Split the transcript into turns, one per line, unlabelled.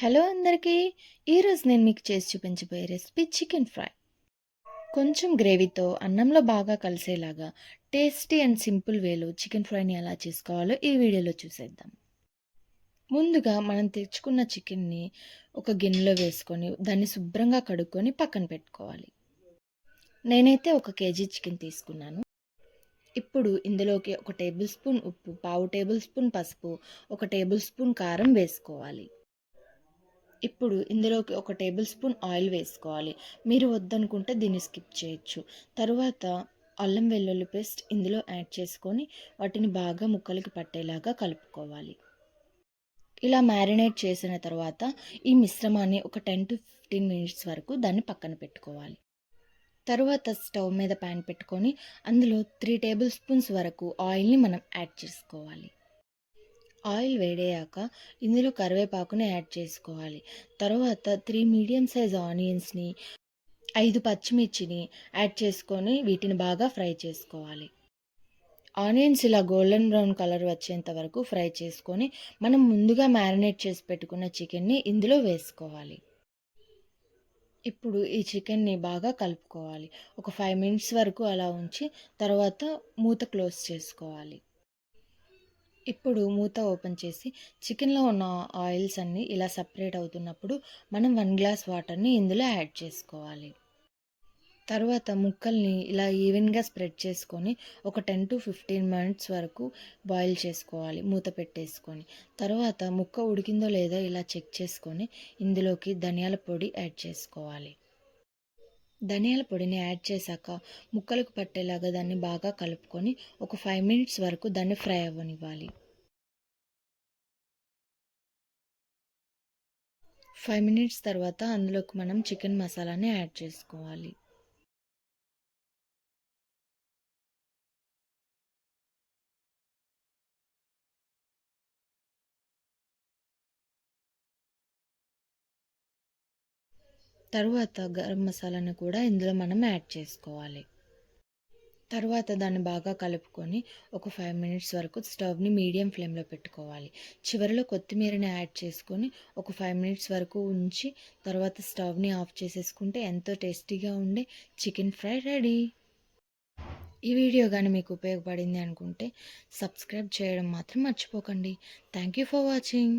Hello అందరికీ! ఈరోజు నేను మీకు చేసి చూపించబోయే రెసిపీ చికెన్ ఫ్రై. కొంచెం గ్రేవీతో అన్నంలో బాగా కలిసేలాగా టేస్టీ అండ్ సింపుల్ వేలో చికెన్ ఫ్రైని ఎలా చేసుకోవాలో ఈ వీడియోలో చూసేద్దాం. ముందుగా మనం తెచ్చుకున్న చికెన్‌ని ఒక గిన్నెలో వేసుకొని దాన్ని శుభ్రంగా కడుక్కొని పక్కన పెట్టుకోవాలి. నేనైతే 1 కేజీ చికెన్ తీసుకున్నాను. ఇప్పుడు ఇందులోకి 1 టేబుల్ స్పూన్ ఉప్పు, పావు టేబుల్ స్పూన్ పసుపు, 1 టేబుల్ స్పూన్ కారం వేసుకోవాలి. ఇప్పుడు ఇందులోకి 1 టేబుల్ స్పూన్ ఆయిల్ వేసుకోవాలి. మీరు వద్దనుకుంటే దీన్ని స్కిప్ చేయొచ్చు. తరువాత అల్లం వెల్లుల్లి పేస్ట్ ఇందులో యాడ్ చేసుకొని వాటిని బాగా ముక్కలకి పట్టేలాగా కలుపుకోవాలి. ఇలా మ్యారినేట్ చేసిన తర్వాత ఈ మిశ్రమాన్ని ఒక 10-15 మినిట్స్ వరకు దాన్ని పక్కన పెట్టుకోవాలి. తరువాత స్టవ్ మీద ప్యాన్ పెట్టుకొని అందులో 3 టేబుల్ స్పూన్స్ వరకు ఆయిల్‌ని మనం యాడ్ చేసుకోవాలి. ఆయిల్ వేడయ్యాక ఇందులో కరివేపాకుని యాడ్ చేసుకోవాలి. తర్వాత 3 మీడియం సైజ్ ఆనియన్స్‌ని, 5 పచ్చిమిర్చిని యాడ్ చేసుకొని వీటిని బాగా ఫ్రై చేసుకోవాలి. ఆనియన్స్ ఇలా గోల్డెన్ బ్రౌన్ కలర్ వచ్చేంత వరకు ఫ్రై చేసుకొని మనం ముందుగా మ్యారినేట్ చేసి పెట్టుకున్న చికెన్‌ని ఇందులో వేసుకోవాలి. ఇప్పుడు ఈ చికెన్‌ని బాగా కలుపుకోవాలి. ఒక 5 మినిట్స్ వరకు అలా ఉంచి తర్వాత మూత క్లోజ్ చేసుకోవాలి. ఇప్పుడు మూత ఓపెన్ చేసి చికెన్‌లో ఉన్న ఆయిల్స్ అన్నీ ఇలా సెపరేట్ అవుతున్నప్పుడు మనం 1 గ్లాస్ వాటర్‌ని ఇందులో యాడ్ చేసుకోవాలి. తర్వాత ముక్కల్ని ఇలా ఈవెన్‌గా స్ప్రెడ్ చేసుకొని ఒక 10-15 మినిట్స్ వరకు బాయిల్ చేసుకోవాలి మూత పెట్టేసుకొని. తర్వాత ముక్క ఉడికిందో లేదో ఇలా చెక్ చేసుకొని ఇందులోకి ధనియాల పొడి యాడ్ చేసుకోవాలి. ధనియాల పొడిని యాడ్ చేశాక ముక్కలకు పట్టేలాగా దాన్ని బాగా కలుపుకొని ఒక 5 మినిట్స్ వరకు దాన్ని ఫ్రై అవ్వనివ్వాలి. 5 మినిట్స్ తర్వాత అందులోకి మనం చికెన్ మసాలాని యాడ్ చేసుకోవాలి. తరువాత గరం మసాలాను కూడా ఇందులో మనం యాడ్ చేసుకోవాలి. తర్వాత దాన్ని బాగా కలుపుకొని ఒక 5 మినిట్స్ వరకు స్టవ్‌ని మీడియం ఫ్లేమ్‌లో పెట్టుకోవాలి. చివరిలో కొత్తిమీరని యాడ్ చేసుకొని ఒక 5 మినిట్స్ వరకు ఉంచి తర్వాత స్టవ్‌ని ఆఫ్ చేసేసుకుంటే ఎంతో టేస్టీగా ఉండే చికెన్ ఫ్రై రెడీ. ఈ వీడియో గాని మీకు ఉపయోగపడింది అనుకుంటే సబ్స్క్రైబ్ చేయడం మాత్రం మర్చిపోకండి. Thank you for watching.